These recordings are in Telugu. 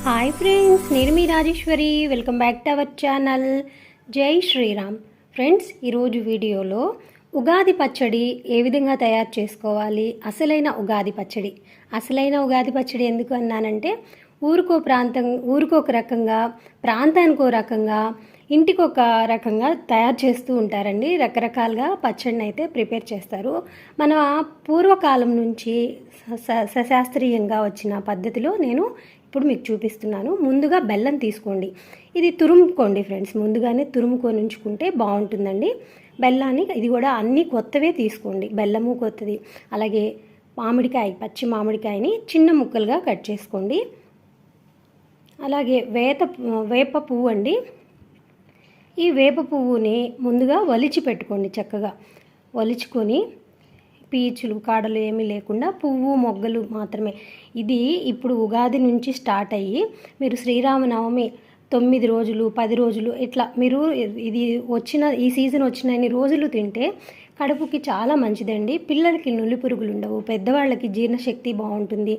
హాయ్ ఫ్రెండ్స్, నేను మీ Rajeshwari. Welcome back to our channel. జై శ్రీరామ్. ఫ్రెండ్స్, ఈరోజు వీడియోలో ఉగాది పచ్చడి ఏ విధంగా తయారు చేసుకోవాలి, అసలైన ఉగాది పచ్చడి ఎందుకు అన్నానంటే, ఊరికొక రకంగా, ప్రాంతానికో రకంగా, ఇంటికొక రకంగా తయారు చేస్తూ ఉంటారండి. రకరకాలుగా పచ్చడిని అయితే ప్రిపేర్ చేస్తారు. మన పూర్వకాలం నుంచి సశాస్త్రీయంగా వచ్చిన పద్ధతిలో నేను ఇప్పుడు మీకు చూపిస్తున్నాను. ముందుగా బెల్లం తీసుకోండి. ఇది తురుముకోండి ఫ్రెండ్స్, ముందుగానే తురుముకొని ఉంచుకుంటే బాగుంటుందండి. బెల్లాన్ని ఇది కూడా అన్నీ కొత్తవే తీసుకోండి. బెల్లము కొత్తది. అలాగే పచ్చి మామిడికాయని చిన్న ముక్కలుగా కట్ చేసుకోండి. అలాగే వేప పువ్వు అండి. ఈ వేప పువ్వుని ముందుగా ఒలిచి పెట్టుకోండి. చక్కగా ఒలుచుకొని పీచులు కాడలు ఏమీ లేకుండా పువ్వు మొగ్గలు మాత్రమే. ఇది ఇప్పుడు ఉగాది నుంచి స్టార్ట్ అయ్యి మీరు శ్రీరామనవమి 9 రోజులు 10 రోజులు ఇట్లా మీరు ఈ సీజన్ వచ్చిన రోజులు తింటే కడుపుకి చాలా మంచిదండి. పిల్లలకి నులి పురుగులు ఉండవు, పెద్దవాళ్ళకి జీర్ణశక్తి బాగుంటుంది.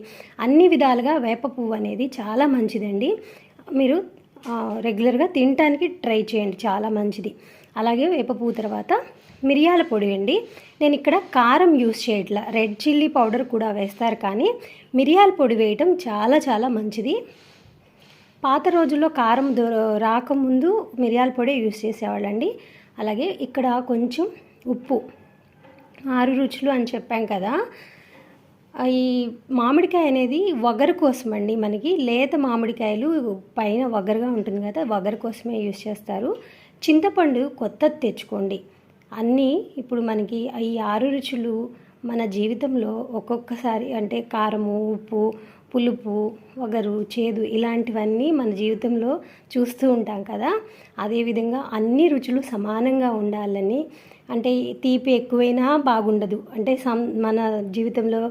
అన్ని విధాలుగా వేప పువ్వు అనేది చాలా మంచిదండి. మీరు రెగ్యులర్గా తినడానికి ట్రై చేయండి, చాలా మంచిది. అలాగే వేప పువ్వు తర్వాత మిరియాల పొడి అండి. నేను ఇక్కడ కారం యూస్ చేయట్లా, రెడ్ చిల్లీ పౌడర్ కూడా వేస్తారు, కానీ మిరియాల పొడి వేయటం చాలా చాలా మంచిది. పాత రోజుల్లో కారం రాకముందు మిరియాల పొడి యూస్ చేసేవాళ్ళండి. అలాగే ఇక్కడ కొంచెం ఉప్పు, 6 రుచులు అని చెప్పాం కదా. ఈ మామిడికాయ అనేది వగరు కోసం అండి. మనకి లేత మామిడికాయలు పైన వగరుగా ఉంటుంది కదా, వగరు కోసమే యూస్ చేస్తారు. చింతపండు కొత్తది తెచ్చుకోండి. అన్నీ ఇప్పుడు మనకి ఈ 6 రుచులు మన జీవితంలో ఒక్కొక్కసారి అంటే కారము, ఉప్పు, పులుపు, వగరు, చేదు ఇలాంటివన్నీ మన జీవితంలో చూస్తూ ఉంటాం కదా. అదేవిధంగా అన్ని రుచులు సమానంగా ఉండాలని, అంటే తీపి ఎక్కువైనా బాగుండదు, అంటే మన జీవితంలో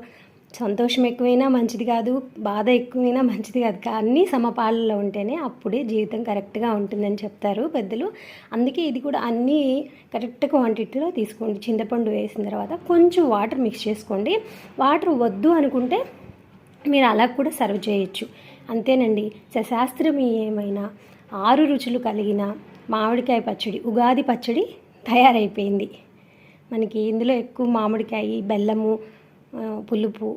సంతోషం ఎక్కువైనా మంచిది కాదు, బాధ ఎక్కువైనా మంచిది కాదు. అన్నీ సమపాలలో ఉంటేనే అప్పుడే జీవితం కరెక్ట్గా ఉంటుందని చెప్తారు పెద్దలు. అందుకే ఇది కూడా అన్నీ కరెక్ట్ క్వాంటిటీలో తీసుకోండి. చింతపండు వేసిన తర్వాత కొంచెం వాటర్ మిక్స్ చేసుకోండి. వాటర్ వద్దు అనుకుంటే మీరు అలా కూడా సర్వ్ చేయొచ్చు. అంతేనండి, సశాస్త్రీయమైన 6 రుచులు కలిగిన మామిడికాయ పచ్చడి, ఉగాది పచ్చడి తయారైపోయింది. మనకి ఇందులో ఎక్కువ మామిడికాయ, బెల్లము, పులుపు,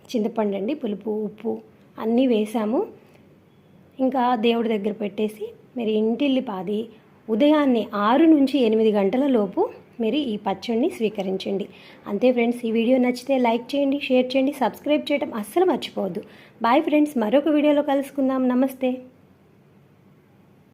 చింతపండు అండి, పులుపు, ఉప్పు అన్నీ వేసాము. ఇంకా దేవుడి దగ్గర పెట్టేసి మీరు ఇంటిల్లిపాది ఉదయాన్నే 6 నుంచి 8 గంటల లోపు మీరు ఈ పచ్చడిని స్వీకరించండి. అంతే ఫ్రెండ్స్, ఈ వీడియో నచ్చితే లైక్ చేయండి, షేర్ చేయండి, సబ్స్క్రైబ్ చేయడం అస్సలు మర్చిపోవద్దు. బాయ్ ఫ్రెండ్స్, మరొక వీడియోలో కలుసుకుందాం. నమస్తే.